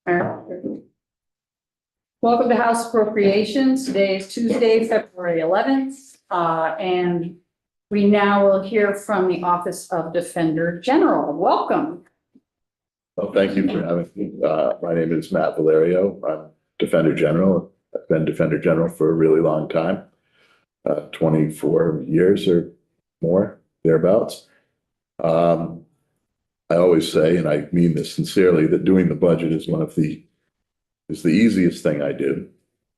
All right. Welcome to House Appropriations. Today is Tuesday, February 11th, and we now will hear from the Office of Defender General. Welcome. Well, thank you for having me. My name is Matt Valerio. I'm Defender General. I've been Defender General for a really long time, 24 years or more, thereabouts. I always say, and I mean this sincerely, that doing the budget is the easiest thing I do.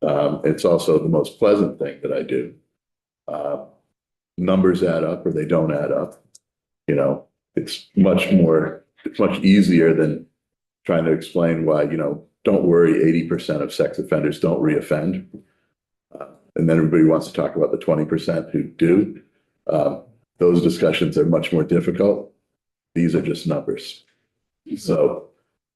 It's also the most pleasant thing that I do. Numbers add up or they don't add up. You know, it's much easier than trying to explain why, don't worry, 80% of sex offenders don't reoffend. And then everybody wants to talk about the 20% who do. Those discussions are much more difficult. These are just numbers. So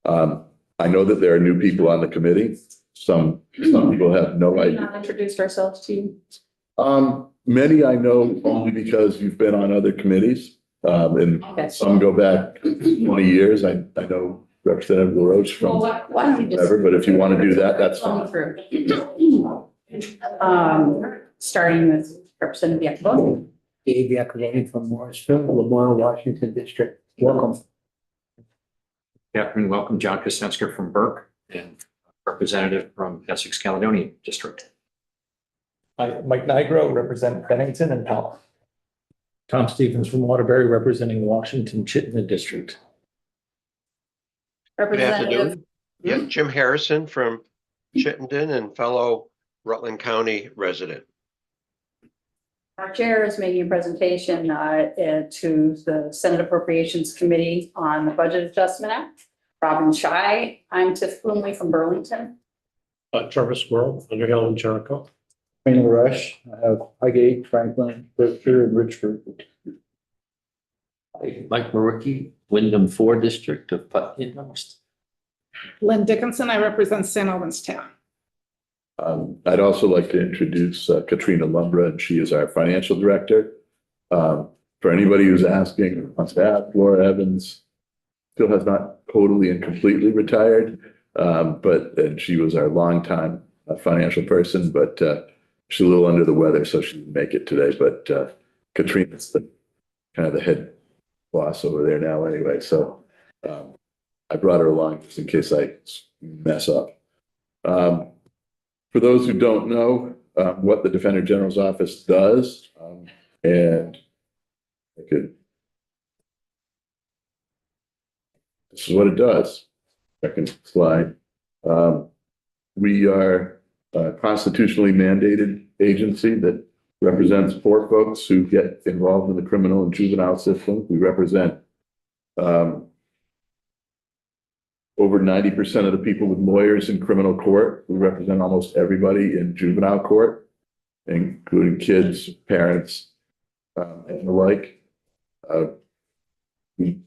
I know that there are new people on the committee. Some people have no idea. Not introduced ourselves to you. Many I know only because you've been on other committees. And Okay. some go back 20 years. I know Representative LaRoche from Well, why don't you just whatever, but if you want to do that, that's run fine. through? Starting with Representative Yakubov. Dave Yakubov from Morrisville, Lemoyle, Washington District. Welcome. Catherine, welcome. John Kosenska from Burke and representative from Essex Caledonian District. Hi, Mike Nigro, represent Bennington and Powell. Tom Stevens from Waterbury, representing Washington Chittenden District. Good Representative. afternoon. Yeah, Jim Harrison from Chittenden and fellow Rutland County resident. Our chair is making a presentation to the Senate Appropriations Committee on the Budget Adjustment Act. Robin Scheid. I'm Tiff Bloomley from Burlington. Travis Squirrel, Underhill and Jericho. Raina Rush, I have Highgate, Franklin, Berkshire, and Richford. Mike Maricki, Wyndham 4 District of Putney. Lynn Dickinson, I represent St. Albans Town. I'd also like to introduce Katrina Lumbra, and she is our financial director. For anybody who's asking, wants to ask, Laura Evans still has not totally and completely retired, and she was our longtime financial person, but she's a little under the weather, so she didn't make it today. But Katrina's kind of the head boss over there now anyway. So I brought her along just in case I mess up. For those who don't know what the Defender General's office does, and this is what it does. Second slide. We are a constitutionally mandated agency that represents poor folks who get involved in the criminal and juvenile system. We represent over 90% of the people with lawyers in criminal court. We represent almost everybody in juvenile court, including kids, parents, and the like. We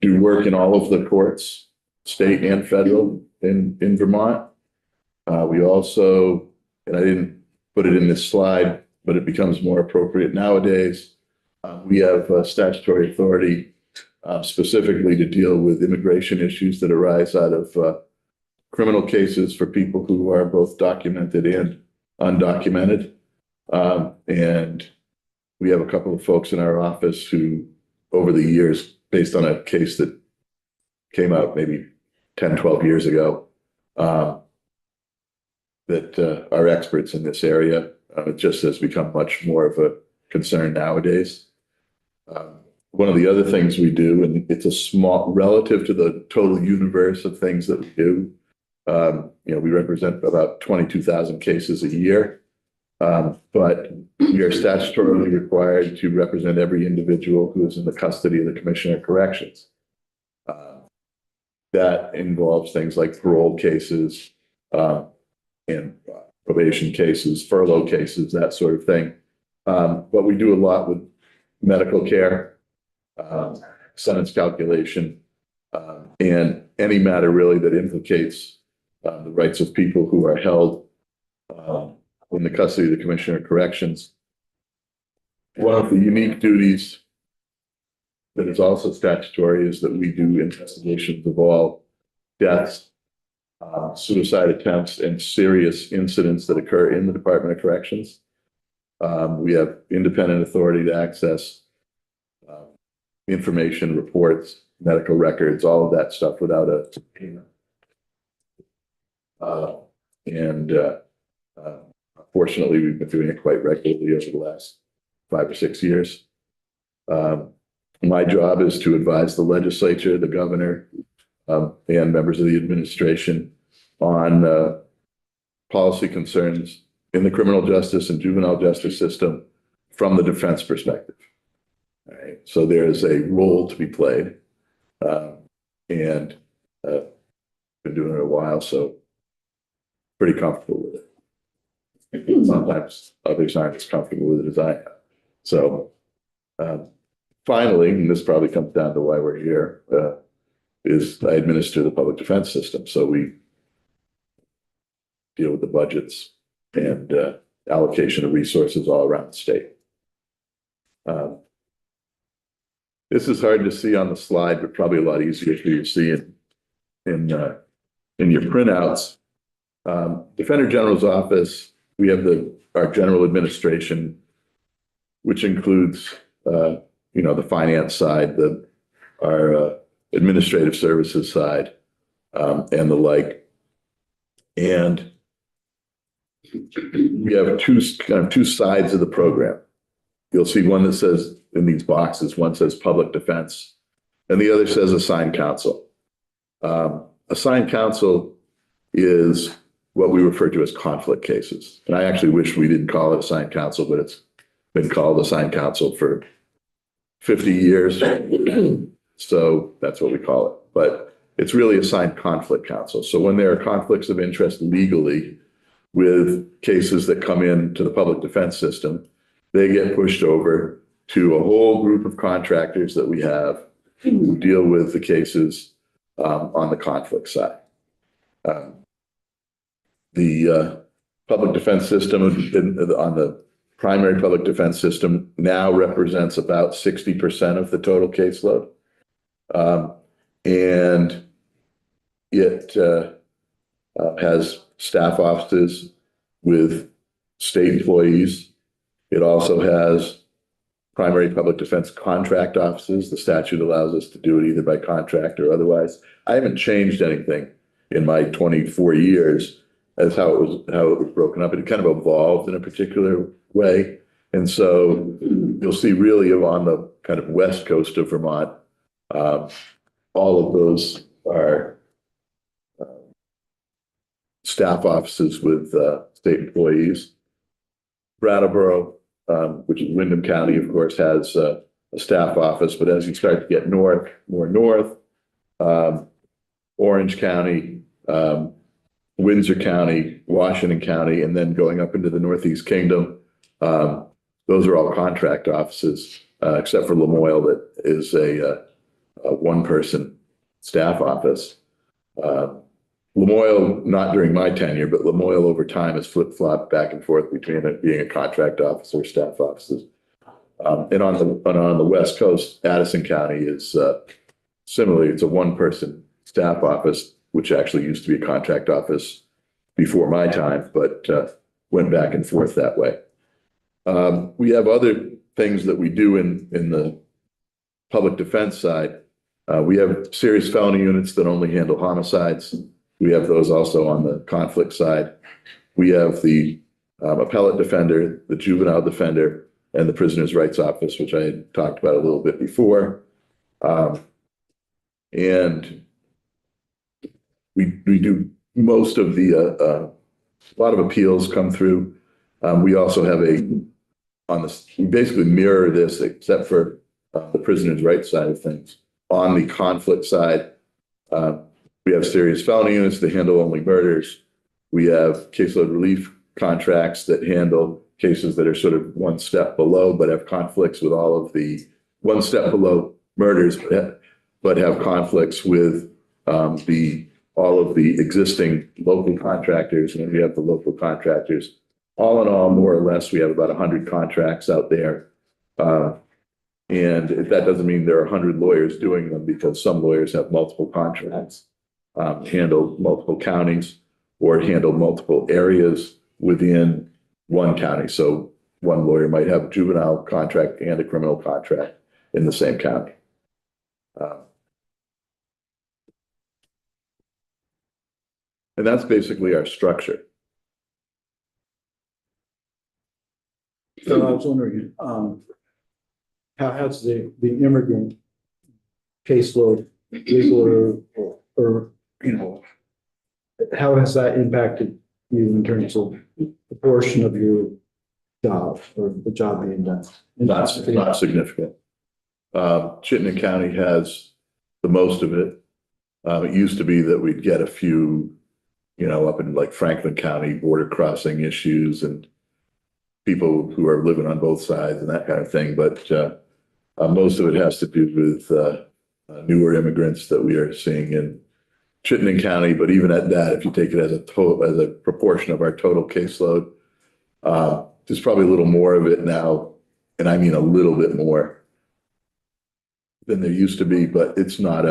do work in all of the courts, state and federal in Vermont. We also, and I didn't put it in this slide, but it becomes more appropriate nowadays. We have statutory authority specifically to deal with immigration issues that arise out of criminal cases for people who are both documented and undocumented. And we have a couple of folks in our office who, over the years, based on a case that came out maybe 10, 12 years ago, that are experts in this area. It just has become much more of a concern nowadays. One of the other things we do, and it's a small, relative to the total universe of things that we do, we represent about 22,000 cases a year, but we are statutorily required to represent every individual who is in the custody of the Commissioner of Corrections. That involves things like parole cases, and probation cases, furlough cases, that sort of thing. But we do a lot with medical care, sentence calculation, and any matter really that implicates the rights of people who are held in the custody of the Commissioner of Corrections. One of the unique duties that is also statutory is that we do investigations of all deaths suicide attempts, and serious incidents that occur in the Department of Corrections. We have independent authority to access information, reports, medical records, all of that stuff without a subpoena. Fortunately, we've been doing it quite regularly over the last 5 or 6 years. My job is to advise the legislature, the governor, and members of the administration on policy concerns in the criminal justice and juvenile justice system from the defense perspective. All right. So there is a role to be played, and been doing it a while, so pretty comfortable with it. Sometimes others aren't as comfortable with it as I am. So finally, and this probably comes down to why we're here, is I administer the public defense system. So we deal with the budgets and allocation of resources all around the state. This is hard to see on the slide, but probably a lot easier for you to see in your printouts. Defender General's office, we have our general administration, which includes the finance side, our administrative services side, and the like. And we have two sides of the program. You'll see one that says in these boxes, one says public defense, and the other says assigned counsel. Assigned counsel is what we refer to as conflict cases. And I actually wish we didn't call it assigned counsel, but it's been called assigned counsel for 50 years. So that's what we call it. But it's really assigned conflict counsel. So when there are conflicts of interest legally with cases that come into the public defense system, they get pushed over to a whole group of contractors that we have who deal with the cases on the conflict side. The public defense system on the primary public defense system now represents about 60% of the total caseload. And it has staff offices with state employees. It also has primary public defense contract offices. The statute allows us to do it either by contract or otherwise. I haven't changed anything in my 24 years as how it was broken up. It kind of evolved in a particular way. And so you'll see really on the kind of west coast of Vermont, all of those are staff offices with state employees. Brattleboro, which is Windham County, of course, has a staff office, but as you start to get more north, Orange County, Windsor County, Washington County, and then going up into the Northeast Kingdom, those are all contract offices, except for Lamoille, that is a one-person staff office. Lamoille, not during my tenure, but Lamoille over time has flip-flopped back and forth between it being a contract office or staff offices. And on the West Coast, Addison County is similarly, it's a one-person staff office, which actually used to be a contract office before my time, but went back and forth that way. We have other things that we do in the public defense side. We have serious felony units that only handle homicides. We have those also on the conflict side. We have the appellate defender, the juvenile defender, and the prisoner's rights office, which I had talked about a little bit before. And we do most of the, a lot of appeals come through. We also have we basically mirror this except for the prisoner's rights side of things. On the conflict side, we have serious felony units that handle only murders. We have caseload relief contracts that handle cases that are sort of one step below, but have conflicts with all of the one step below murders, but have conflicts with all of the existing local contractors. And then we have the local contractors. All in all, more or less, we have about 100 contracts out there. And that doesn't mean there are 100 lawyers doing them, because some lawyers have multiple contracts. handle multiple counties or handle multiple areas within one county. So one lawyer might have a juvenile contract and a criminal contract in the same county. And that's basically our structure. So I was wondering, how has the immigrant caseload, legal or, you know, how has that impacted you in terms of the portion of your job or the job being done? Not significant. Chittenden County has the most of it. It used to be that we'd get a few, you know, up in like Franklin County, border crossing issues and people who are living on both sides and that kind of thing. But most of it has to do with newer immigrants that we are seeing in Chittenden County. But even at that, if you take it as a total, as a proportion of our total caseload, there's probably a little more of it now, and I mean a little bit more than there used to be. But it's not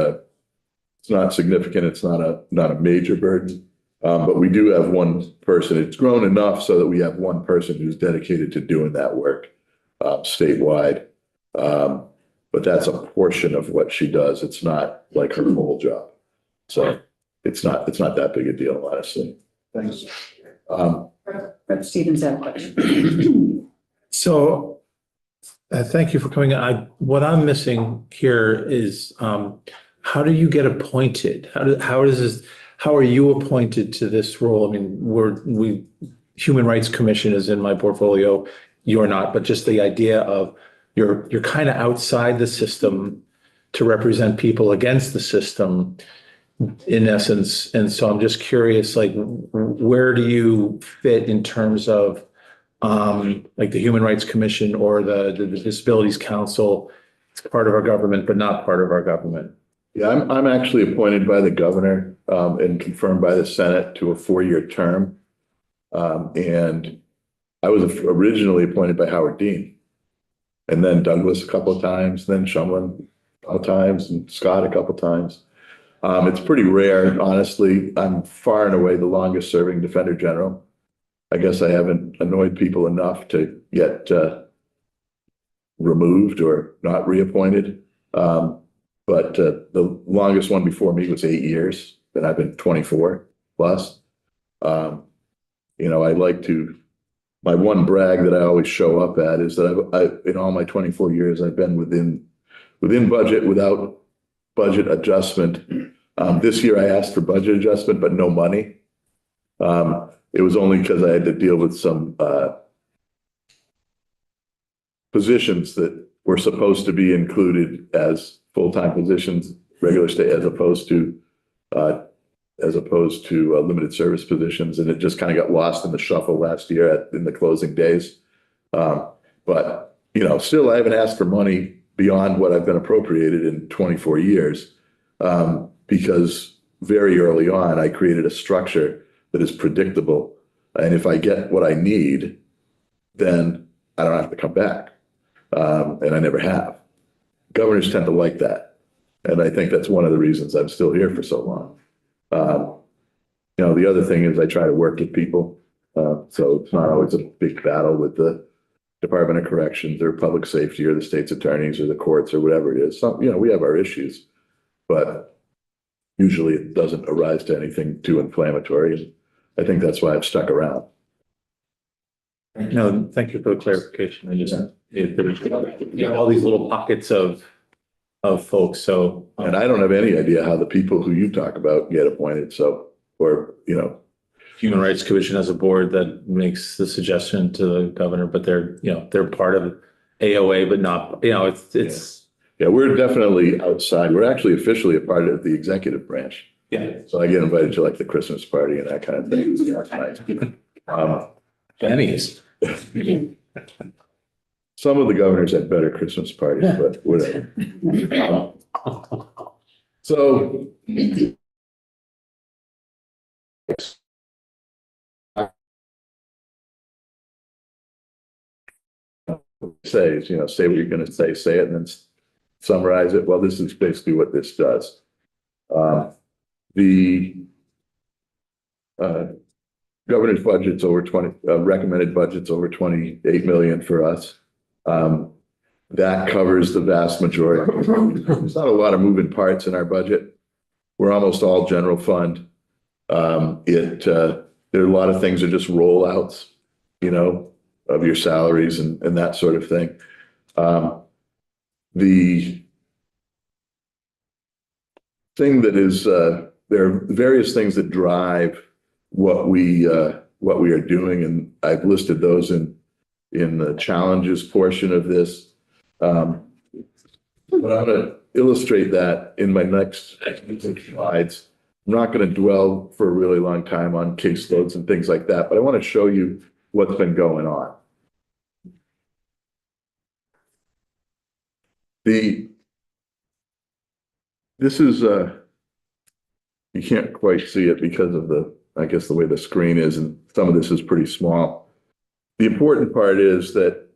significant. It's not a major burden. But we do have one person. It's grown enough so that we have one person who's dedicated to doing that work statewide. But that's a portion of what she does. It's not like her whole job. So it's not that big a deal, honestly. Thanks. Rep. Stevens had a question. So thank you for coming. What I'm missing here is how do you get appointed? How are you appointed to this role? I mean, Human Rights Commission is in my portfolio. You're not, but just the idea of you're kind of outside the system to represent people against the system in essence. And so I'm just curious, like, where do you fit in terms of like the Human Rights Commission or the Disabilities Council? It's part of our government, but not part of our government. Yeah, I'm actually appointed by the governor and confirmed by the Senate to a 4-year term. And I was originally appointed by Howard Dean, and then Douglas a couple of times, then Shumlin a couple of times, and Scott a couple of times. It's pretty rare, honestly. I'm far and away the longest serving Defender General. I guess I haven't annoyed people enough to get removed or not reappointed. But the longest one before me was 8 years, and I've been 24 plus. You know, my one brag that I always show up at is that in all my 24 years, I've been within budget, without budget adjustment. This year I asked for budget adjustment, but no money. It was only because I had to deal with some positions that were supposed to be included as full-time positions, regular state, as opposed to limited service positions. And it just kind of got lost in the shuffle last year in the closing days. But, you know, still I haven't asked for money beyond what I've been appropriated in 24 years. Because very early on, I created a structure that is predictable. And if I get what I need, then I don't have to come back. And I never have. Governors tend to like that. And I think that's one of the reasons I'm still here for so long. You know, the other thing is I try to work with people. So it's not always a big battle with the Department of Corrections or public safety or the state's attorneys or the courts or whatever it is. You know, we have our issues, but usually it doesn't arise to anything too inflammatory. I think that's why I've stuck around. No, thank you for the clarification. I just, all these little pockets of folks. So, And I don't have any idea how the people who you talk about get appointed. So, or, you know. Human Rights Commission has a board that makes the suggestion to the governor, but they're part of AOA, but not, it's. Yeah, we're definitely outside. We're actually officially a part of the executive branch. Yeah. So I get invited to like the Christmas party and that kind of thing. That's nice. Benny's. Some of the governors had better Christmas parties, but whatever. So say what you're going to say it, and then summarize it. Well, this is basically what this does. The governor's budget's over 20, recommended budget's over 28 million for us. That covers the vast majority. There's not a lot of moving parts in our budget. We're almost all general fund. There are a lot of things that just rollouts, you know, of your salaries and that sort of thing. The thing that is, there are various things that drive what we are doing, and I've listed those in the challenges portion of this. But I'm going to illustrate that in my next slides. I'm not going to dwell for a really long time on caseloads and things like that, but I want to show you what's been going on. This is, you can't quite see it because of I guess the way the screen is, and some of this is pretty small. The important part is that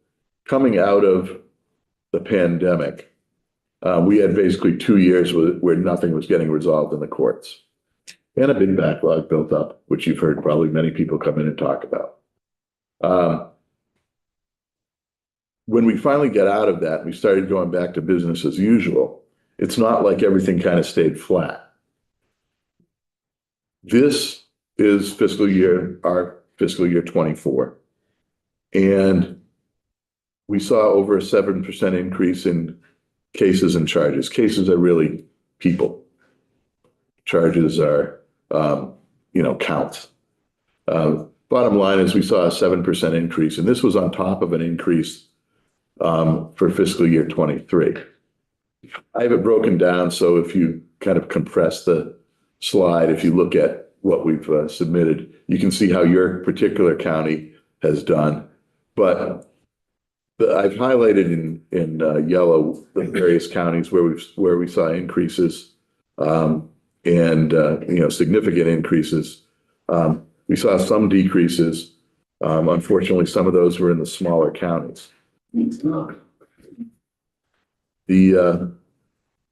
coming out of the pandemic, we had basically 2 years where nothing was getting resolved in the courts. And a big backlog built up, which you've heard probably many people come in and talk about. When we finally got out of that, we started going back to business as usual. It's not like everything kind of stayed flat. This is our fiscal year 24. And we saw over a 7% increase in cases and charges. Cases are really people. Charges are, counts. Bottom line is we saw a 7% increase, and this was on top of an increase for fiscal year 23. I have it broken down, so if you kind of compress the slide, if you look at what we've submitted, you can see how your particular county has done. But I've highlighted in yellow the various counties where we saw increases and significant increases. We saw some decreases. Unfortunately, some of those were in the smaller counties.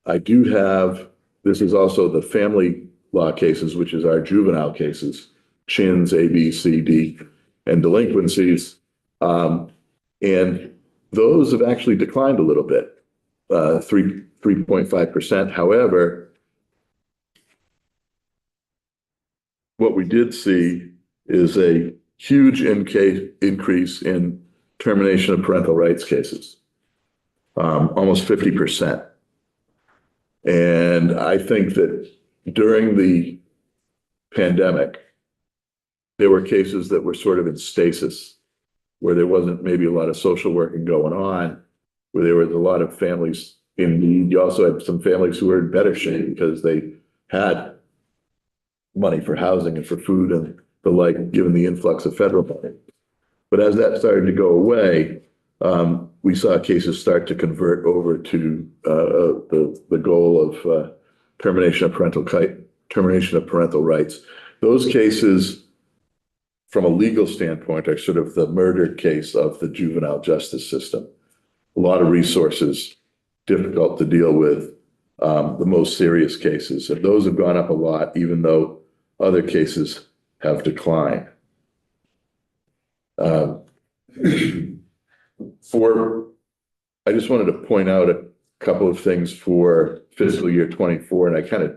I do have, this is also the family law cases, which is our juvenile cases, chins, A, B, C, D, and delinquencies. And those have actually declined a little bit, 3.5%. However, what we did see is a huge increase in termination of parental rights cases, almost 50%. And I think that during the pandemic, there were cases that were sort of in stasis, where there wasn't maybe a lot of social working going on, where there was a lot of families in need. You also had some families who were in better shape because they had money for housing and for food and the like, given the influx of federal money. But as that started to go away, we saw cases start to convert over to the goal of termination of parental rights. Those cases, from a legal standpoint, are sort of the murder case of the juvenile justice system. A lot of resources, difficult to deal with, the most serious cases. And those have gone up a lot, even though other cases have declined. I just wanted to point out a couple of things for fiscal year 24, and I kind of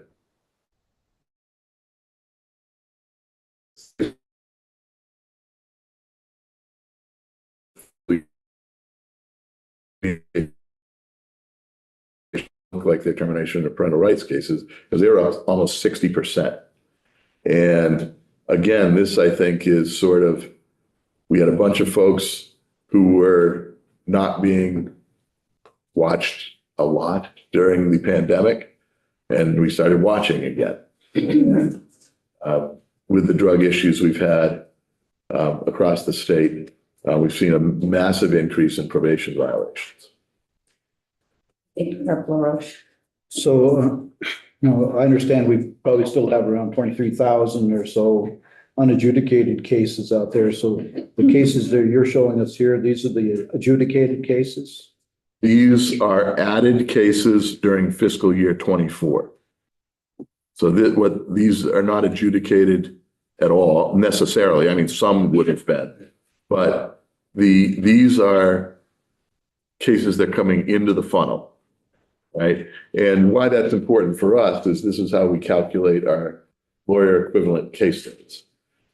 look like the termination of parental rights cases, because they were up almost 60%. And again, this, I think, is sort of, we had a bunch of folks who were not being watched a lot during the pandemic, and we started watching again. And, with the drug issues we've had across the state, we've seen a massive increase in probation violations. So, I understand we probably still have around 23,000 or so unadjudicated cases out there. So the cases that you're showing us here, these are the adjudicated cases? These are added cases during fiscal year 24. So these are not adjudicated at all necessarily. I mean, some would have been, but these are cases that are coming into the funnel, right? And why that's important for us is this is how we calculate our lawyer equivalent case loads,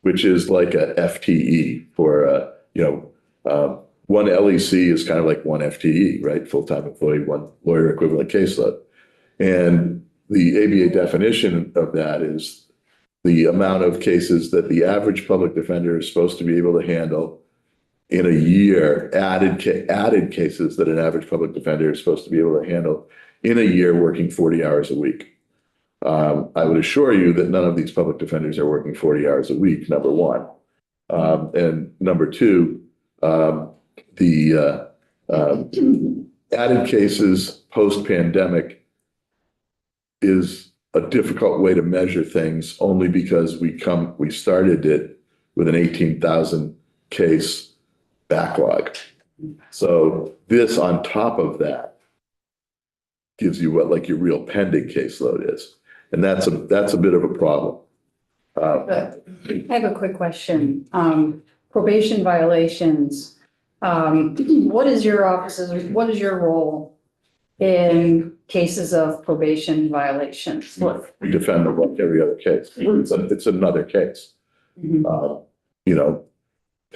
which is like a FTE for, one LEC is kind of like one FTE, right? Full-time employee, one lawyer equivalent caseload. And the ABA definition of that is the amount of cases that the average public defender is supposed to be able to handle in a year, added cases that an average public defender is supposed to be able to handle in a year working 40 hours a week. I would assure you that none of these public defenders are working 40 hours a week, number one. And number two, the added cases post-pandemic is a difficult way to measure things only because we started it with an 18,000 case backlog. So this on top of that gives you what like your real pending caseload is. And that's a bit of a problem. I have a quick question. Probation violations. What is your role in cases of probation violations? What? We defend them like every other case. It's another case.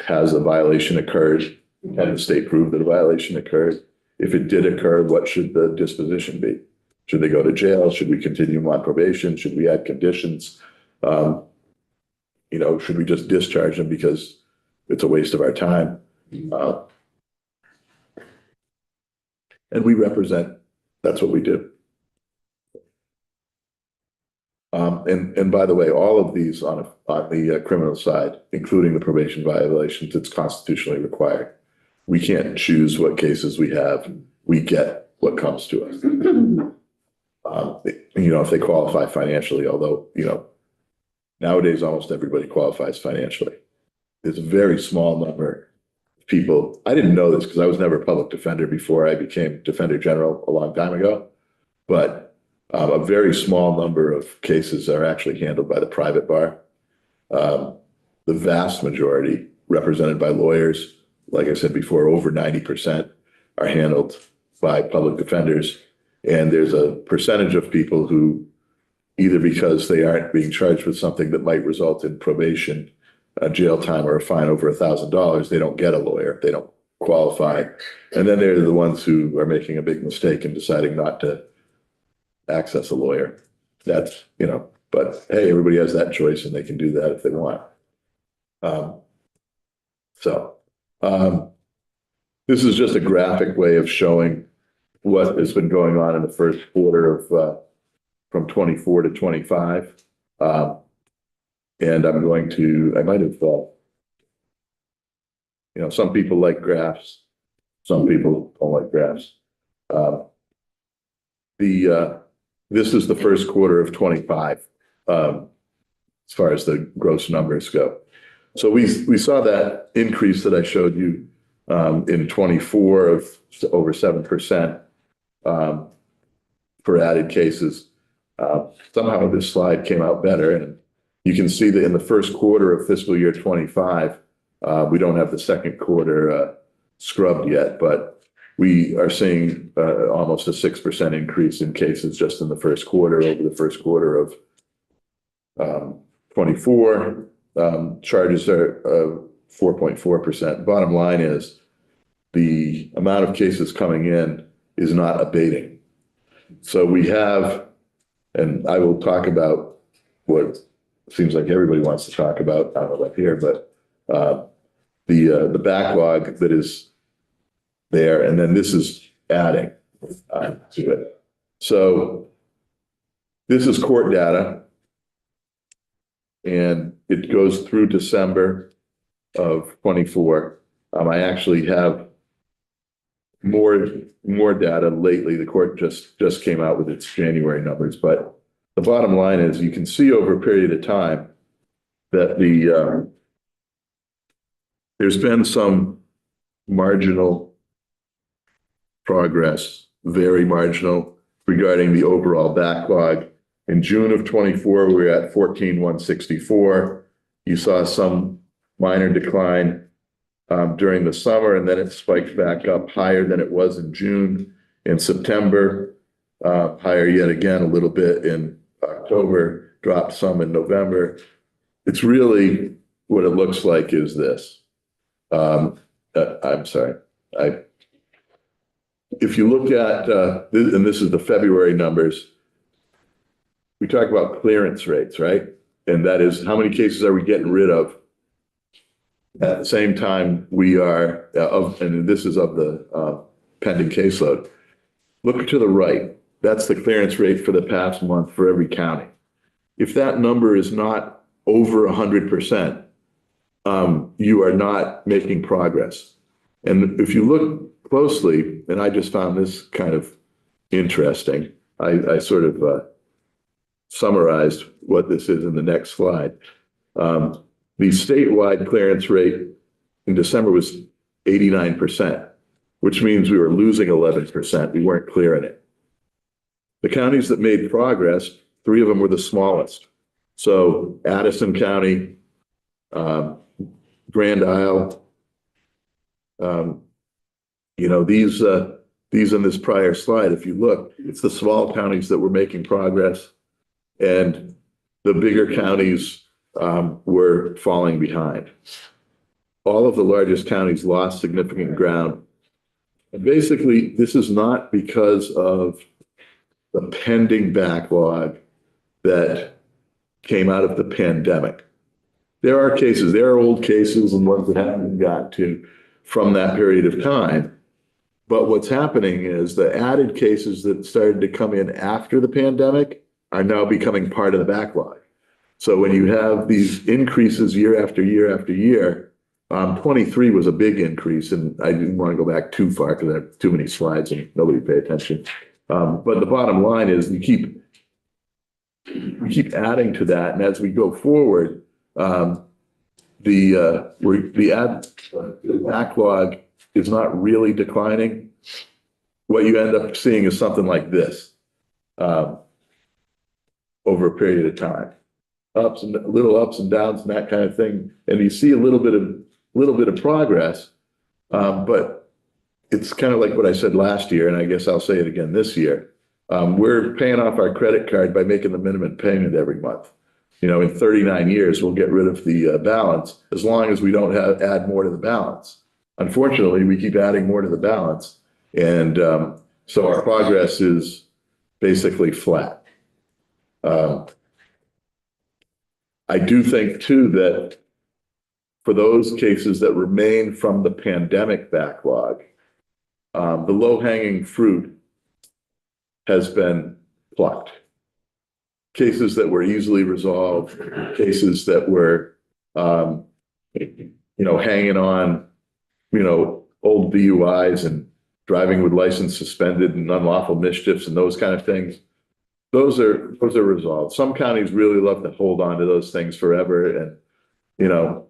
Has a violation occurred? Can the state prove that a violation occurred? If it did occur, what should the disposition be? Should they go to jail? Should we continue them on probation? Should we add conditions? Should we just discharge them because it's a waste of our time? And we represent, that's what we do. And by the way, all of these on the criminal side, including the probation violations, it's constitutionally required. We can't choose what cases we have. We get what comes to us. If they qualify financially, although, nowadays almost everybody qualifies financially. There's a very small number of people. I didn't know this because I was never a public defender before I became Defender General a long time ago, but a very small number of cases are actually handled by the private bar. The vast majority represented by lawyers, like I said before, over 90% are handled by public defenders. And there's a percentage of people who, either because they aren't being charged with something that might result in probation, jail time, or a fine over $1,000, they don't get a lawyer. They don't qualify. And then they're the ones who are making a big mistake and deciding not to access a lawyer. That's, but hey, everybody has that choice and they can do that if they want. This is just a graphic way of showing what has been going on in the first quarter of from 24 to 25. And I might have, some people like graphs, some people don't like graphs. This is the first quarter of 25, as far as the gross numbers go. So we saw that increase that I showed you in 24 of over 7% for added cases. Somehow this slide came out better, and you can see that in the first quarter of fiscal year 25, we don't have the second quarter scrubbed yet, but we are seeing almost a 6% increase in cases just in the first quarter over the first quarter of 24. Charges are 4.4%. Bottom line is the amount of cases coming in is not abating. So we have, and I will talk about what seems like everybody wants to talk about, I don't know about here, but the backlog that is there, and then this is adding to it. So this is court data, and it goes through December of 24. I actually have more data lately. The court just came out with its January numbers, but the bottom line is you can see over a period of time that there's been some marginal progress, very marginal, regarding the overall backlog In June of 24, we were at 14,164. You saw some minor decline during the summer, and then it spiked back up higher than it was in June. In September, higher yet again a little bit in October, dropped some in November. It's really what it looks like is this. I'm sorry. If you look at, and this is the February numbers, we talk about clearance rates, right? And that is how many cases are we getting rid of? At the same time, we are and this is of the pending caseload. Look to the right. That's the clearance rate for the past month for every county. If that number is not over 100%, you are not making progress. And if you look closely, and I just found this kind of interesting, I sort of summarized what this is in the next slide. The statewide clearance rate in December was 89%, which means we were losing 11%. We weren't clearing it. The counties that made progress, 3 of them were the smallest. So Addison County, Grand Isle, these in this prior slide, if you look, it's the small counties that were making progress, and the bigger counties were falling behind. All of the largest counties lost significant ground. And basically, this is not because of the pending backlog that came out of the pandemic. There are cases, there are old cases and ones that haven't got to from that period of time. But what's happening is the added cases that started to come in after the pandemic are now becoming part of the backlog. So when you have these increases year after year after year, 23 was a big increase, and I didn't want to go back too far because there are too many slides and nobody pay attention. But the bottom line is we keep adding to that, and as we go forward, the backlog is not really declining. What you end up seeing is something like this over a period of time, little ups and downs and that kind of thing, and you see a little bit of progress, but it's kind of like what I said last year, and I guess I'll say it again this year. We're paying off our credit card by making the minimum payment every month. In 39 years, we'll get rid of the balance as long as we don't add more to the balance. Unfortunately, we keep adding more to the balance, and so our progress is basically flat. I do think too that for those cases that remain from the pandemic backlog, the low-hanging fruit has been plucked. Cases that were easily resolved, cases that were, hanging on, old DUIs and driving with license suspended and unlawful mischiefs and those kind of things. Those are resolved. Some counties really love to hold on to those things forever. And,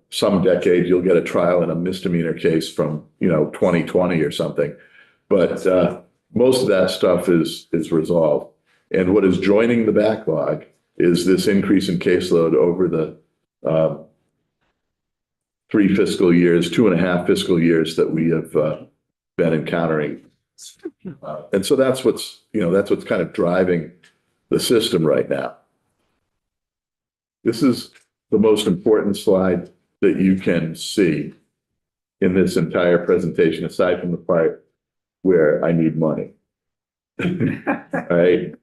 some decade you'll get a trial in a misdemeanor case from, 2020 or something. But most of that stuff is resolved. And what is joining the backlog is this increase in caseload over the 3 fiscal years, 2.5 fiscal years that we have been encountering. And so that's what's kind of driving the system right now. This is the most important slide that you can see in this entire presentation, aside from the part where I need money. All right.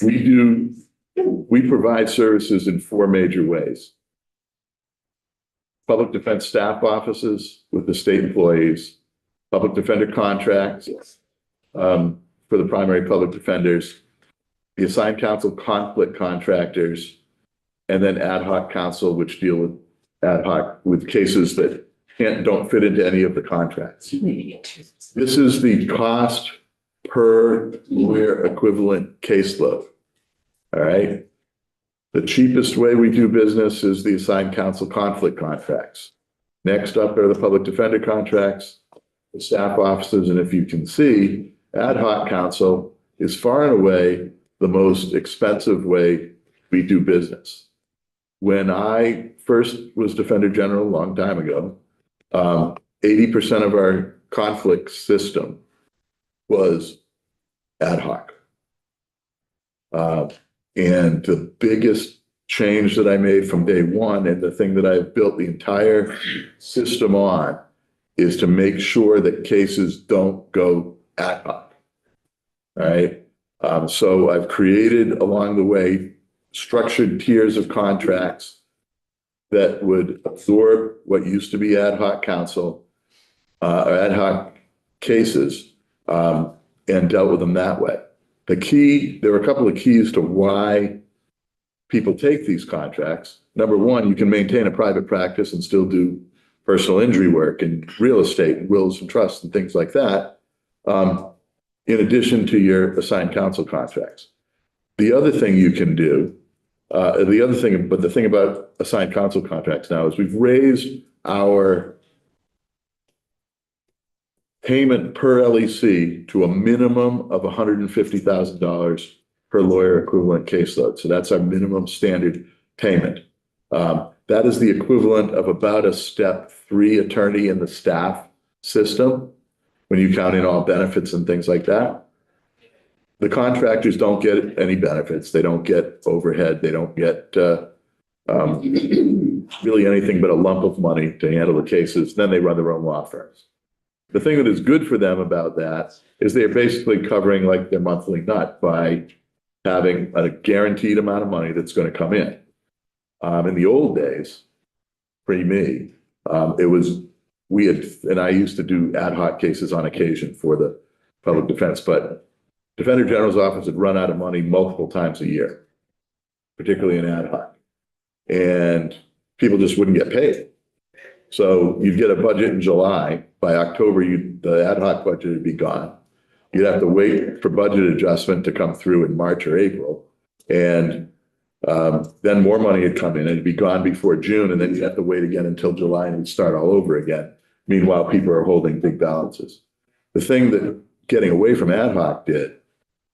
We provide services in 4 major ways. Public defense staff offices with the state employees, public defender contracts for the primary public defenders, the assigned counsel conflict contractors, and then ad hoc counsel, which deal with ad hoc with cases that don't fit into any of the contracts. This is the cost per lawyer equivalent caseload. All right. The cheapest way we do business is the assigned counsel conflict contracts. Next up are the public defender contracts, the staff offices, and if you can see, ad hoc counsel is far and away the most expensive way we do business. When I first was Defender General a long time ago, 80% of our conflict system was ad hoc. And the biggest change that I made from day one, and the thing that I've built the entire system on, is to make sure that cases don't go ad hoc. All right. So I've created along the way structured tiers of contracts that would absorb what used to be ad hoc counsel, or ad hoc cases, and dealt with them that way. There were a couple of keys to why people take these contracts. Number one, you can maintain a private practice and still do personal injury work and real estate and wills and trusts and things like that, in addition to your assigned counsel contracts. The other thing you can do, but the thing about assigned counsel contracts now is we've raised our payment per LEC to a minimum of $150,000 per lawyer equivalent caseload. So that's our minimum standard payment. That is the equivalent of about a step 3 attorney in the staff system when you count in all benefits and things like that. The contractors don't get any benefits. They don't get overhead. They don't get really anything but a lump of money to handle the cases. Then they run their own law firms. The thing that is good for them about that is they're basically covering like their monthly nut by having a guaranteed amount of money that's going to come in. In the old days, pre-me, and I used to do ad hoc cases on occasion for the public defense, but Defender General's office had run out of money multiple times a year, particularly in ad hoc. And people just wouldn't get paid. So you'd get a budget in July. By October, the ad hoc budget would be gone. You'd have to wait for budget adjustment to come through in March or April. And then more money would come in and it'd be gone before June. And then you'd have to wait again until July and it'd start all over again. Meanwhile, people are holding big balances. The thing that getting away from ad hoc did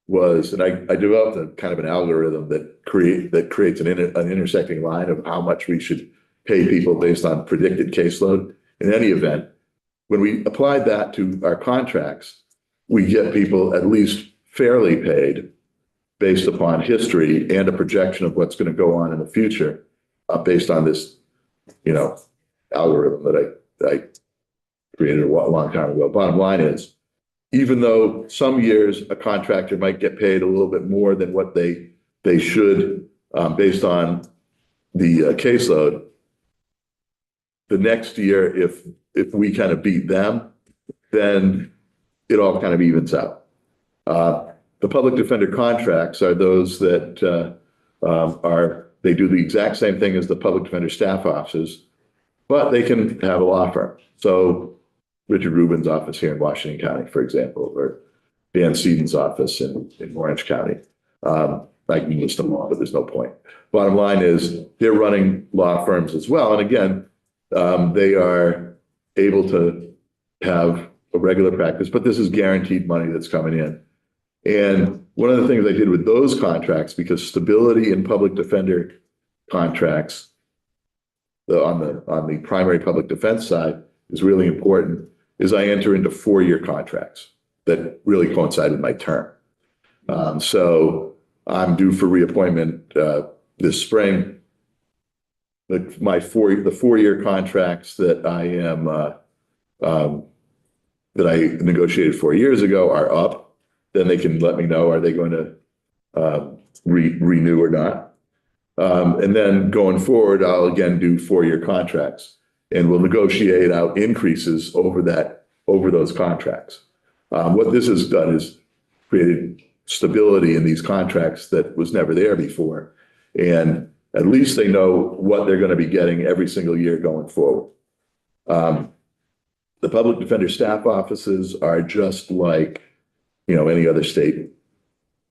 was, and I developed a kind of an algorithm that creates an intersecting line of how much we should pay people based on predicted caseload. In any event, when we applied that to our contracts, we get people at least fairly paid based upon history and a projection of what's going to go on in the future, based on this, algorithm that I created a long time ago. Bottom line is, even though some years a contractor might get paid a little bit more than what they should, based on the caseload, the next year, if we kind of beat them, then it all kind of evens out. The public defender contracts are those that they do the exact same thing as the public defender staff offices, but they can have a law firm. So Richard Rubin's office here in Washington County, for example, or Dan Seaton's office in Orange County. I can list them all, but there's no point. Bottom line is they're running law firms as well. And again, they are able to have a regular practice, but this is guaranteed money that's coming in. And one of the things I did with those contracts, because stability in public defender contracts on the primary public defense side is really important, is I enter into 4-year contracts that really coincide with my term. So I'm due for reappointment this spring. The 4-year contracts that that I negotiated 4 years ago are up. Then they can let me know, are they going to renew or not? And then going forward, I'll again do 4-year contracts, and we'll negotiate out increases over those contracts. What this has done is created stability in these contracts that was never there before. And at least they know what they're going to be getting every single year going forward. The public defender staff offices are just like, any other state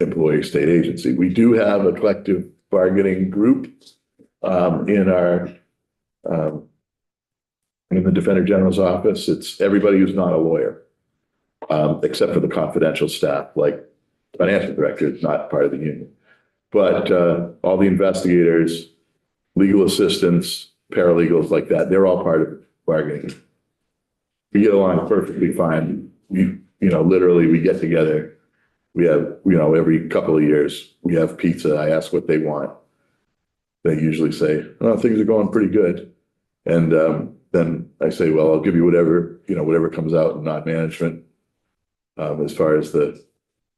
employee, state agency. We do have a collective bargaining group in the Defender General's office. It's everybody who's not a lawyer, except for the confidential staff, like financial director is not part of the union. But all the investigators, legal assistants, paralegals like that, they're all part of bargaining. We get along perfectly fine. Literally, we get together. We have, every couple of years, we have pizza. I ask what they want. They usually say, oh, things are going pretty good. And then I say, well, I'll give you whatever comes out in non-management as far as the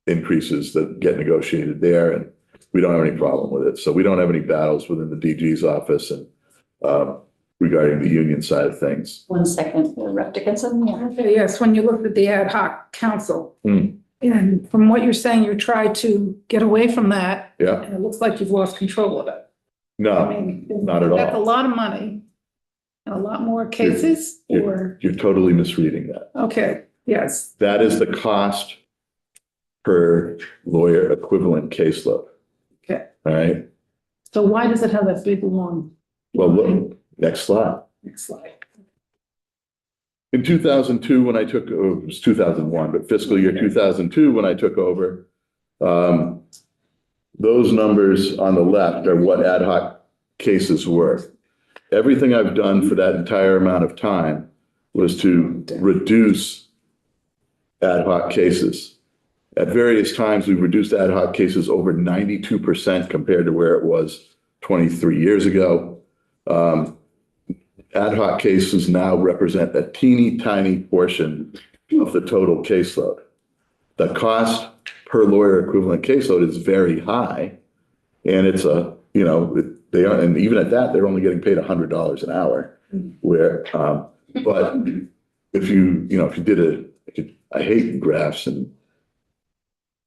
increases that get negotiated there. And we don't have any problem with it. So we don't have any battles within the DG's office and regarding the union side of things. 1 second, Rep. Dickinson. Yeah. Okay, yes, when you looked at the ad hoc council, Hmm. and from what you're saying, you tried to get away from that, Yeah, and it looks like you've lost control of it. I no, mean, not at that's a all. lot of money and a lot more cases, or, You're totally misreading that. okay, yes, That is the cost per lawyer equivalent caseload. okay. All right. So why does it have that big one? Well, look, next slide. Next slide. In 2002, when I took, it was 2001, but fiscal year 2002, when I took over, those numbers on the left are what ad hoc cases were. Everything I've done for that entire amount of time was to reduce ad hoc cases. At various times, we've reduced ad hoc cases over 92% compared to where it was 23 years ago. Ad hoc cases now represent a teeny tiny portion of the total caseload. The cost per lawyer equivalent caseload is very high. And it's they are, and even at that, they're only getting paid $100 an hour. But if you did I hate graphs and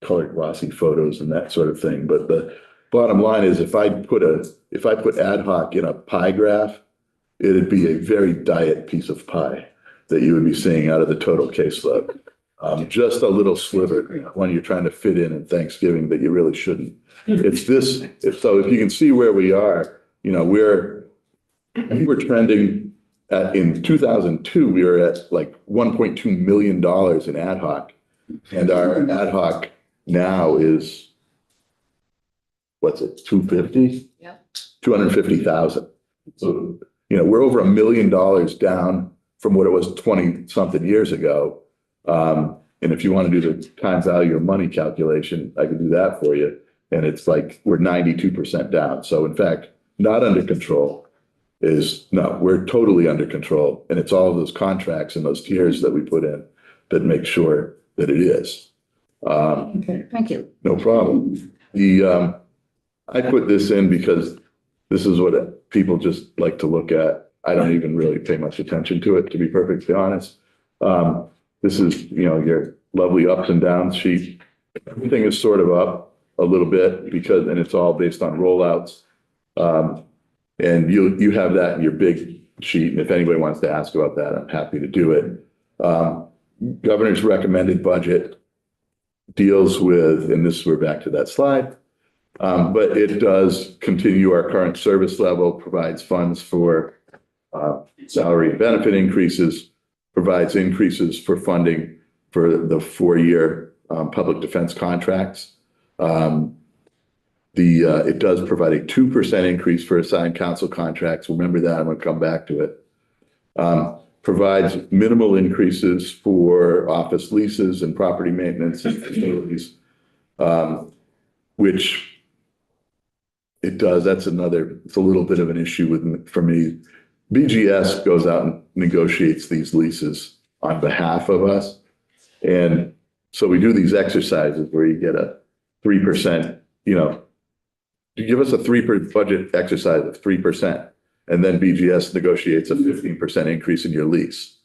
colored glossy photos and that sort of thing. But the bottom line is if I put ad hoc in a pie graph, it'd be a very diet piece of pie that you would be seeing out of the total caseload. Just a little sliver when you're trying to fit in Thanksgiving that you really shouldn't. It's this, so if you can see where we are, we're trending in 2002, we were at like $1.2 million in ad hoc. And our ad hoc now is, what's it, 250? Yeah. 250,000. So, we're over $1 million down from what it was 20 something years ago. And if you want to do the time value of money calculation, I can do that for you. And it's like, we're 92% down. So in fact, not under control we're totally under control. And it's all of those contracts and those tiers that we put in that make sure that it is. Okay, thank you. No problem. I put this in because this is what people just like to look at. I don't even really pay much attention to it, to be perfectly honest. This is, your lovely ups and downs sheet. Everything is sort of up a little bit and it's all based on rollouts. And you have that in your big sheet. And if anybody wants to ask about that, I'm happy to do it. Governor's recommended budget deals with, and we're back to that slide. But it does continue our current service level, provides funds for salary and benefit increases, provides increases for funding for the 4-year public defense contracts. It does provide a 2% increase for assigned counsel contracts. Remember that, I'm going to come back to it. Provides minimal increases for office leases and property maintenance and facilities, which it does. It's a little bit of an issue for me. BGS goes out and negotiates these leases on behalf of us. And so we do these exercises where you get a 3%, you give us a 3% budget exercise of 3%, and then BGS negotiates a 15% increase in your lease.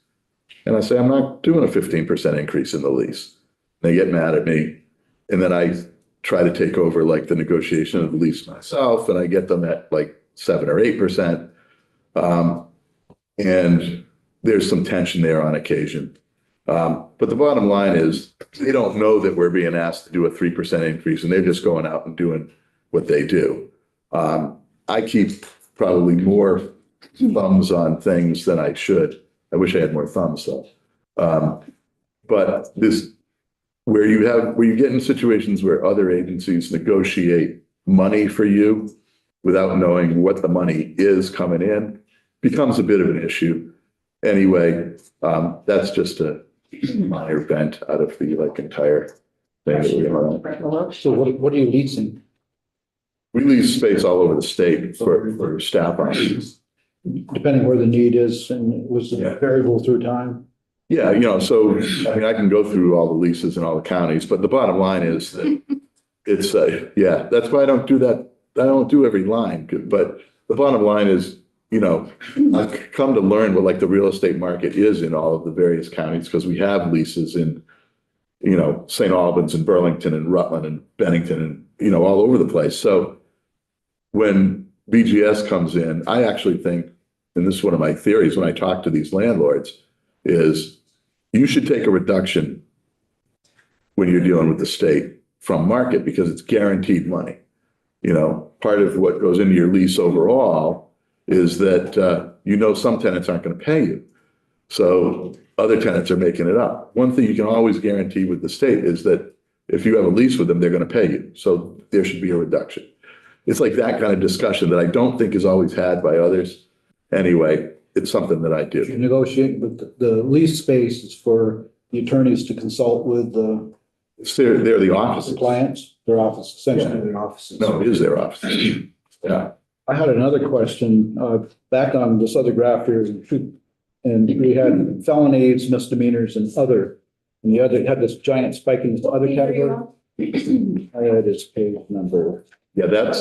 And I say, I'm not doing a 15% increase in the lease. They get mad at me. And then I try to take over like the negotiation of the lease myself, and I get them at like 7 or 8%. And there's some tension there on occasion. But the bottom line is they don't know that we're being asked to do a 3% increase, and they're just going out and doing what they do. I keep probably more thumbs on things than I should. I wish I had more thumbs though. But where you get in situations where other agencies negotiate money for you without knowing what the money is coming in becomes a bit of an issue. Anyway, that's just a minor vent out of the like entire thing that we're on. So what are you leasing? We lease space all over the state for staff offices. Depending where the need is, and was it Yeah. variable through time? Yeah, you know, so, I mean, I can go through all the leases in all the counties, but the bottom line is that it's, yeah, that's why I don't do that. I don't do every line, but the bottom line is, you know, I've come to learn what like the real estate market is in all of the various counties, because we have leases in, you know, St. Albans and Burlington and Rutland and Bennington and, you know, all over the place. So when BGS comes in, I actually think, and this is one of my theories when I talk to these landlords, is you should take a reduction when you're dealing with the state from market because it's guaranteed money. You know, part of what goes into your lease overall is that, you know, some tenants aren't going to pay you. So other tenants are making it up. One thing you can always guarantee with the state is that if you have a lease with them, they're going to pay you. So there should be a reduction. It's like that kind of discussion that I don't think is always had by others. Anyway, it's something that I You do. negotiate with the lease space is for the attorneys to consult with the They're the offices. clients, their office, essentially their offices. No, it is their office. Yeah. I had another question, back on this other graph here, and we had felonies, misdemeanors and other. And the other had this giant spike in this other category. I had this page number. Yeah,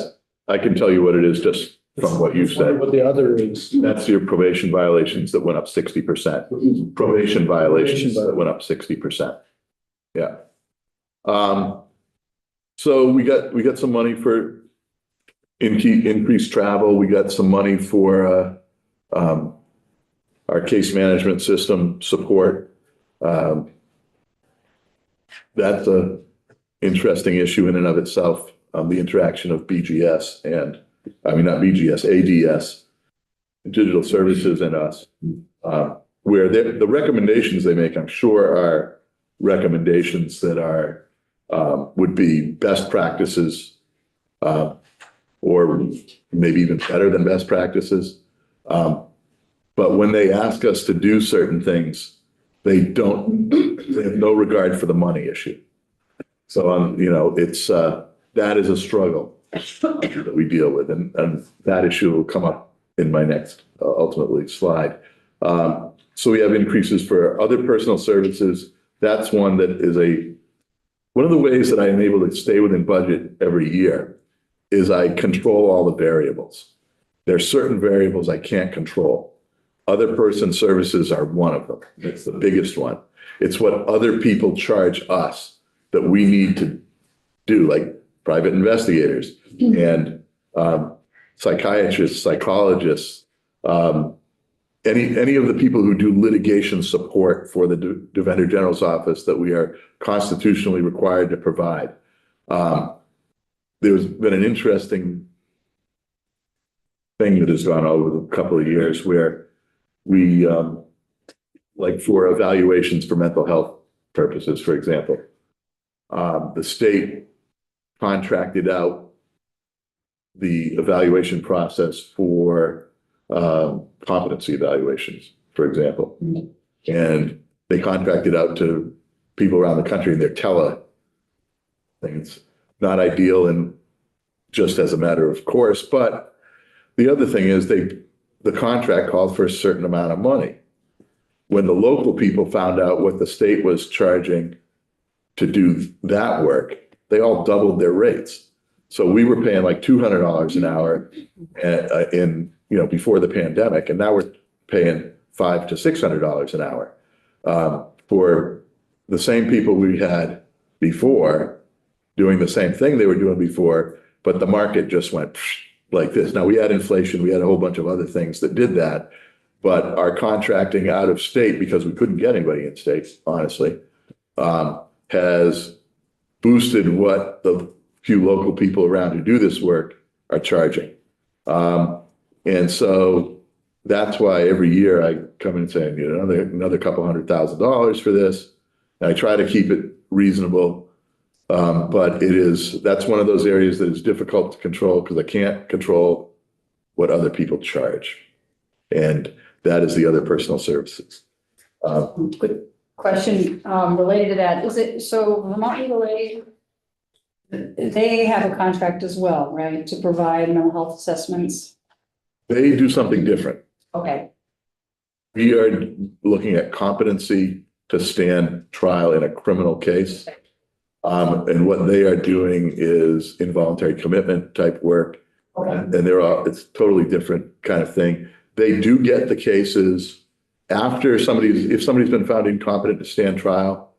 I can tell you what it is just from what you said. What the other is. That's your probation violations that went up 60%. Probation violations that went up 60%. Yeah. So we got some money for increased travel. We got some money for our case management system support. That's a interesting issue in and of itself. The interaction of BGS and, I mean, not BGS, ADS, Digital Services and us, where the recommendations they make, I'm sure, are recommendations that are, would be best practices, or maybe even better than best practices. But when they ask us to do certain things, they have no regard for the money issue. So, you know, it's, that is a struggle that we deal with, and that issue will come up in my next ultimately slide. So we have increases for other personal services. That's one that is one of the ways that I am able to stay within budget every year is I control all the variables. There are certain variables I can't control. Other person services are one of them. It's the biggest one. It's what other people charge us that we need to do, like private investigators and psychiatrists, psychologists, any of the people who do litigation support for the Defender General's office that we are constitutionally required to provide. There's been an interesting thing that has gone on over a couple of years where we, like for evaluations for mental health purposes, for example, the state contracted out the evaluation process for competency evaluations, for example. And they contracted out to people around the country, and they're tele things. Not ideal and just as a matter of course, but the other thing is the contract called for a certain amount of money. When the local people found out what the state was charging to do that work, they all doubled their rates. So we were paying like $200 an hour before the pandemic, and now we're paying $500 to $600 an hour for the same people we had before doing the same thing they were doing before, but the market just went like this. Now we had inflation, we had a whole bunch of other things that did that, but our contracting out of state, because we couldn't get anybody in states, honestly, has boosted what the few local people around who do this work are charging. And so that's why every year I come in and say, I need another couple $100,000 for this. And I try to keep it reasonable. But that's one of those areas that is difficult to control because I can't control what other people charge. And that is the other personal services. Quick question, related to that. Is it, so Vermont Legal Aid, they have a contract as well, right, to provide mental health assessments? They do something different. Okay, We are looking at competency to stand trial in a criminal case. And what they are doing is involuntary commitment type work. okay, And it's totally different kind of thing. They do get the cases after if somebody's been found incompetent to stand trial,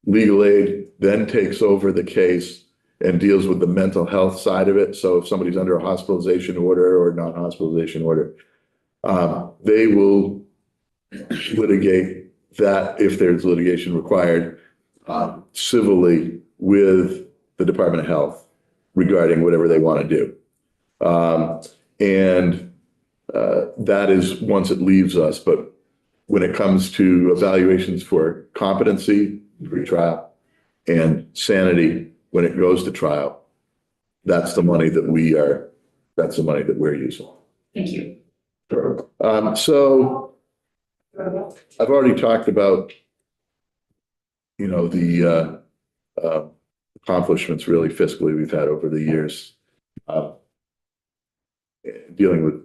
legal aid then takes over the case and deals with the mental health side of it. So if somebody's under a hospitalization order or non-hospitalization order, they will litigate that if there's litigation required, civilly with the Department of Health regarding whatever they want to do. That is once it leaves us, but when it comes to evaluations for competency, pre-trial, and sanity, when it goes to trial, that's the money that we're using. thank you. So I've already talked about, the accomplishments really fiscally we've had over the years. Dealing with,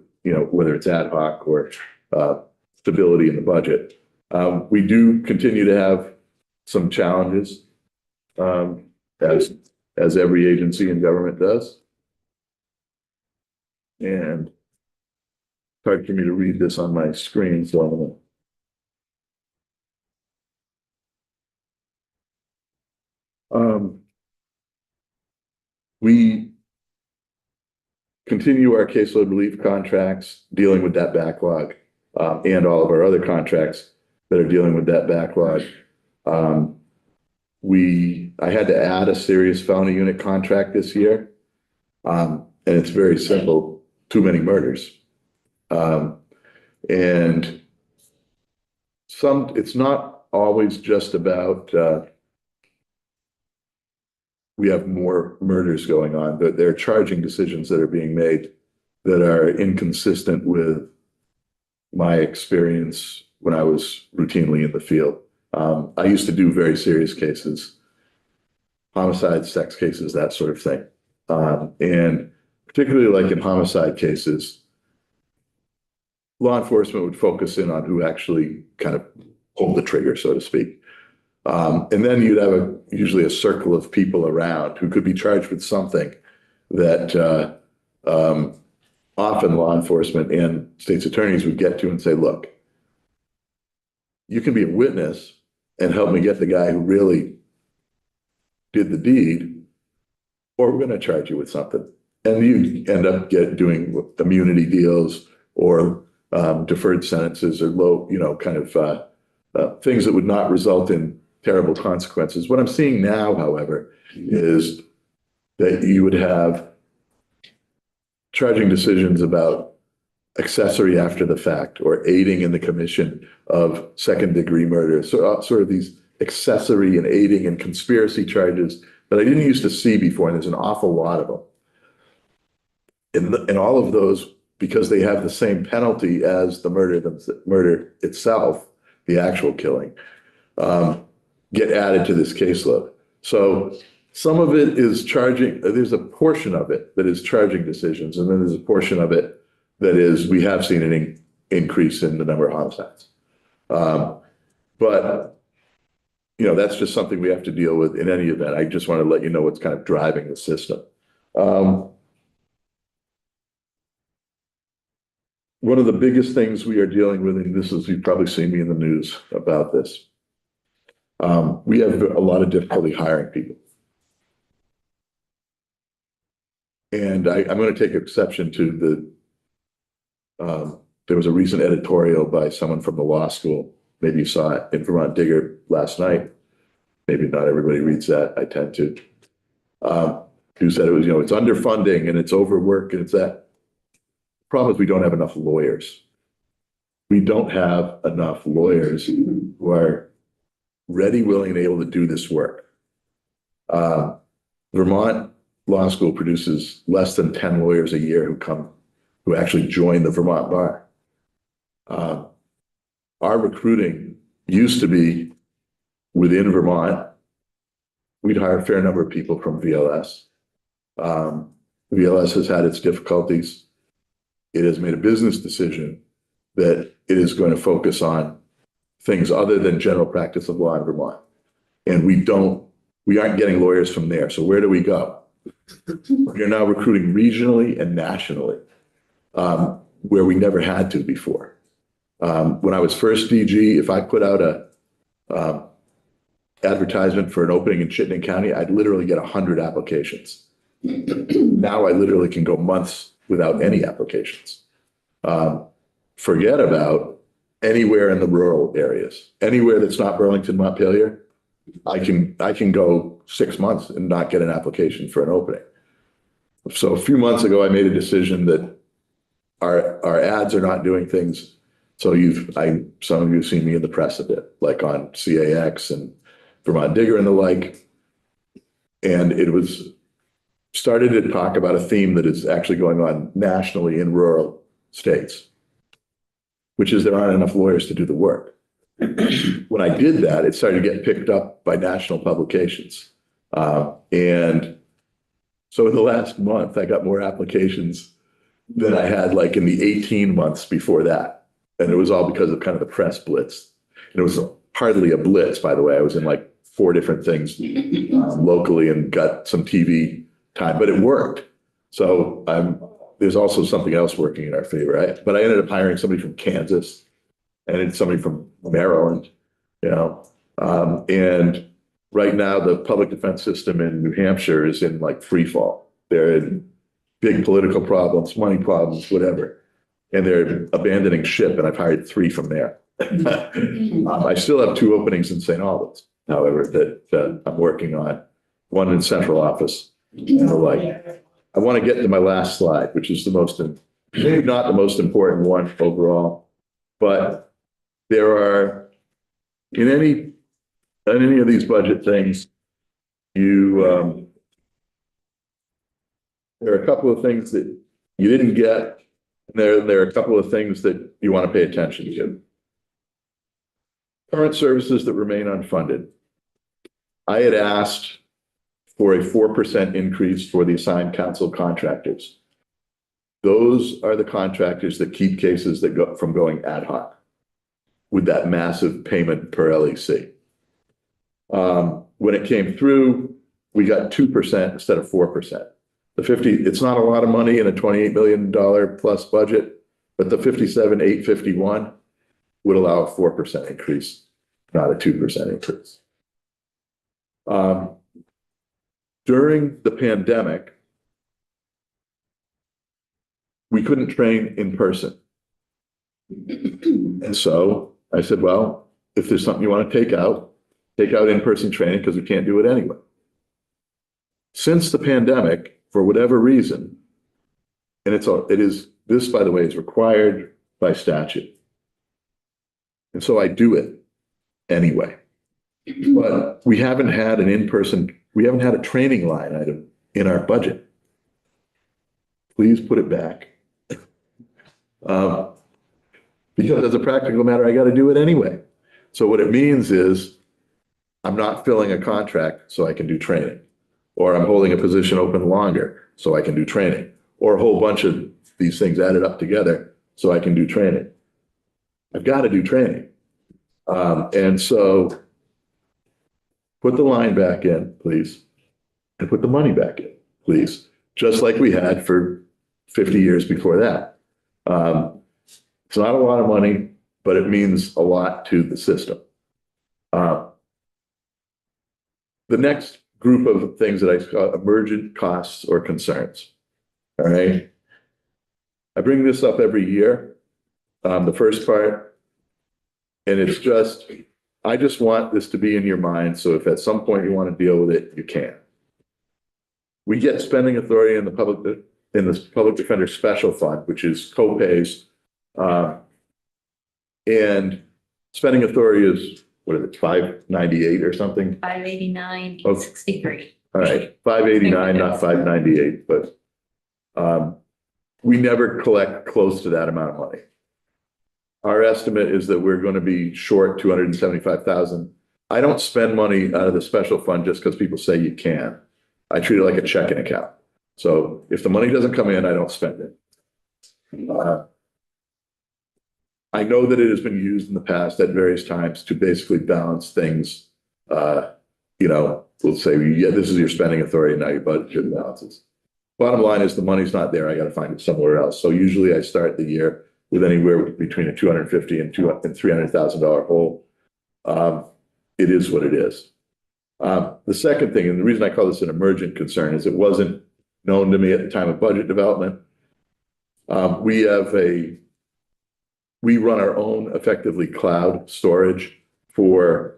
whether it's ad hoc or stability in the budget. We do continue to have some challenges, as every agency in government does. And it's hard for me to read this on my screen, so I'm gonna. We continue our caseload relief contracts, dealing with that backlog, and all of our other contracts that are dealing with that backlog. I had to add a serious felony unit contract this year. And it's very simple, too many murders. And it's not always just about, we have more murders going on, but there are charging decisions that are being made that are inconsistent with my experience when I was routinely in the field. I used to do very serious cases, homicides, sex cases, that sort of thing. And particularly like in homicide cases, law enforcement would focus in on who actually kind of pulled the trigger, so to speak. And then you'd have usually a circle of people around who could be charged with something that often law enforcement and state's attorneys would get to and say, look, you can be a witness and help me get the guy who really did the deed, or we're going to charge you with something. And you end up doing immunity deals or deferred sentences or low, kind of things that would not result in terrible consequences. What I'm seeing now, however, is that you would have charging decisions about accessory after the fact or aiding in the commission of second-degree murder. So sort of these accessory and aiding and conspiracy charges that I didn't used to see before, and there's an awful lot of them. And all of those, because they have the same penalty as the murder itself, the actual killing, get added to this caseload. So some of it is charging, there's a portion of it that is charging decisions, and then there's a portion of it that is, we have seen an increase in the number of homicides. But, that's just something we have to deal with in any event. I just want to let you know what's kind of driving the system. One of the biggest things we are dealing with, and this is, you've probably seen me in the news about this. We have a lot of difficulty hiring people. And I'm going to take exception to there was a recent editorial by someone from the law school. Maybe you saw it in Vermont Digger last night. Maybe not everybody reads that. I tend to. Who said it was, it's underfunding and it's overwork and it's that. Problem is we don't have enough lawyers. We don't have enough lawyers who are ready, willing, and able to do this work. Vermont Law School produces less than 10 lawyers a year who actually join the Vermont bar. Our recruiting used to be within Vermont. We'd hire a fair number of people from VLS. VLS has had its difficulties. It has made a business decision that it is going to focus on things other than general practice of law in Vermont. And we aren't getting lawyers from there. So where do we go? We're now recruiting regionally and nationally, where we never had to before. When I was first DG, if I put out a advertisement for an opening in Chittenden County, I'd literally get 100 applications. Now I literally can go months without any applications. Forget about anywhere in the rural areas, anywhere that's not Burlington, Montpelier. I can go 6 months and not get an application for an opening. So a few months ago, I made a decision that our ads are not doing things. So some of you have seen me in the press a bit, like on CAX and Vermont Digger and the like. And it was started to talk about a theme that is actually going on nationally in rural states, which is there aren't enough lawyers to do the work. When I did that, it started to get picked up by national publications. And so in the last month, I got more applications than I had like in the 18 months before that. And it was all because of kind of the press blitz. And it was hardly a blitz, by the way. I was in like 4 different things locally and got some TV time, but it worked. So there's also something else working in our favor. But I ended up hiring somebody from Kansas and somebody from Maryland, and right now the public defense system in New Hampshire is in like free fall. They're in big political problems, money problems, whatever. And they're abandoning ship, and I've hired 3 from there. I still have 2 openings in St. Albans, however, that I'm working on, one in central office and the like. I want to get to my last slide, which is maybe not the most important one overall, but there are, in any of these budget things, there are a couple of things that you didn't get. There are a couple of things that you want to pay attention to. Current services that remain unfunded. I had asked for a 4% increase for the assigned counsel contractors. Those are the contractors that keep cases that go from going ad hoc with that massive payment per LEC. When it came through, we got 2% instead of 4%. It's not a lot of money in a $28 million plus budget, but the 57,851 would allow a 4% increase, not a 2% increase. During the pandemic, we couldn't train in person. And so I said, well, if there's something you want to take out in-person training because we can't do it anyway. Since the pandemic, for whatever reason, and this, by the way, is required by statute. And so I do it anyway. But we haven't had a training line item in our budget. Please put it back. Because as a practical matter, I got to do it anyway. So what it means is I'm not filling a contract so I can do training, or I'm holding a position open longer so I can do training, or a whole bunch of these things added up together so I can do training. I've got to do training. And so put the line back in, please, and put the money back in, please, just like we had for 50 years before that. It's not a lot of money, but it means a lot to the system. The next group of things that I call emergent costs or concerns. All right. I bring this up every year, the first part, and I just want this to be in your mind. So if at some point you want to deal with it, you can. We get spending authority in the public defender special fund, which is co-pays. And spending authority is, what is it, 598 or something? 589, Oh. 63. All right, 589, not 598, but we never collect close to that amount of money. Our estimate is that we're going to be short 275,000. I don't spend money out of the special fund just because people say you can. I treat it like a checking account. So if the money doesn't come in, I don't spend it. I know that it has been used in the past at various times to basically balance things. We'll say, yeah, this is your spending authority, now your budget balances. Bottom line is the money's not there. I got to find it somewhere else. So usually I start the year with anywhere between a $250,000 and $300,000 hole. It is what it is. The second thing, and the reason I call this an emergent concern, is it wasn't known to me at the time of budget development. We run our own effectively cloud storage for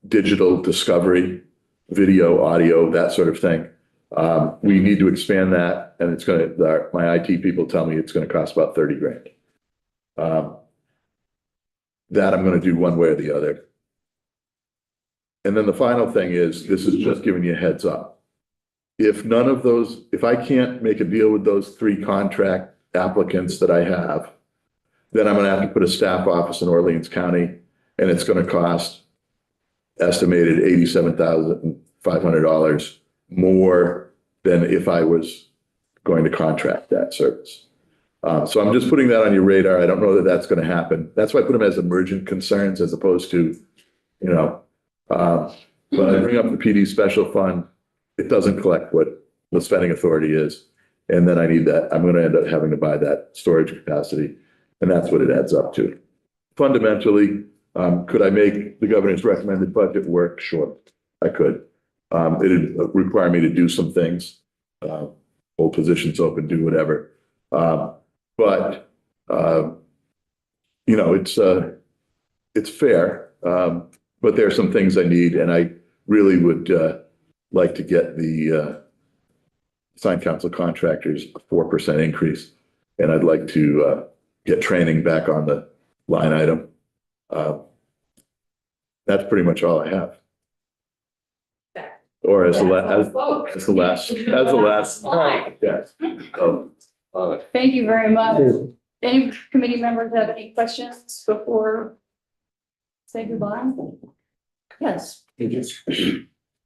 digital discovery, video, audio, that sort of thing. We need to expand that, and it's going to, my IT people tell me it's going to cost about 30 grand. That I'm going to do one way or the other. And then the final thing is, this is just giving you a heads up. If none of those, if I can't make a deal with those 3 contract applicants that I have, then I'm going to have to put a staff office in Orleans County, and it's going to cost estimated $87,500 more than if I was going to contract that service. So I'm just putting that on your radar. I don't know that that's going to happen. That's why I put them as emergent concerns as opposed to, but I bring up the PD special fund. It doesn't collect what the spending authority is. And then I need that. I'm going to end up having to buy that storage capacity. And that's what it adds up to. Fundamentally, could I make the governor's recommended budget work? Sure, I could. It'd require me to do some things, hold positions open, do whatever. But it's fair. But there are some things I need, and I really would like to get the assigned council contractors a 4% increase. And I'd like to get training back on the line item. That's pretty much all I have. Or as the last, yes. Thank you very much. Any committee members have any questions before say goodbye? Yes.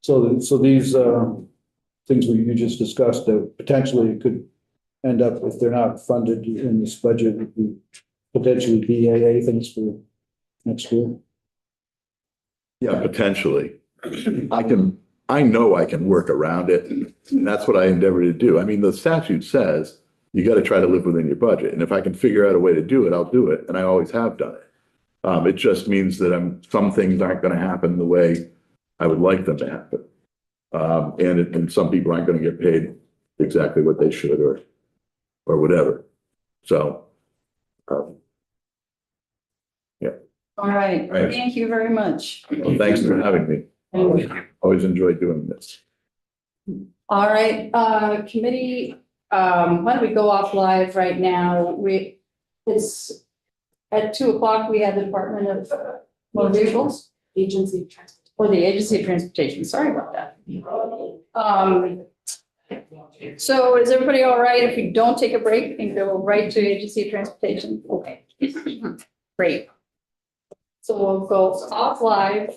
So these things you just discussed, potentially could end up, if they're not funded in this budget, would be potentially BAA things for next year. Yeah, potentially. I know I can work around it, and that's what I endeavor to do. I mean, the statute says you got to try to live within your budget, and if I can figure out a way to do it, I'll do it, and I always have done it. It just means that some things aren't going to happen the way I would like them to happen, and some people aren't going to get paid exactly what they should or whatever. So, yeah. All right. Right. Thank you very much. Well, thanks for having me. Always enjoyed doing this. All right, committee, why don't we go off live right now? It's at 2:00, we have the Department of Motor Vehicles. Agency of Transportation. Or the Agency of Transportation, sorry about that. So is everybody all right if we don't take a break and go right to Agency of Transportation? Okay, great. So we'll go off live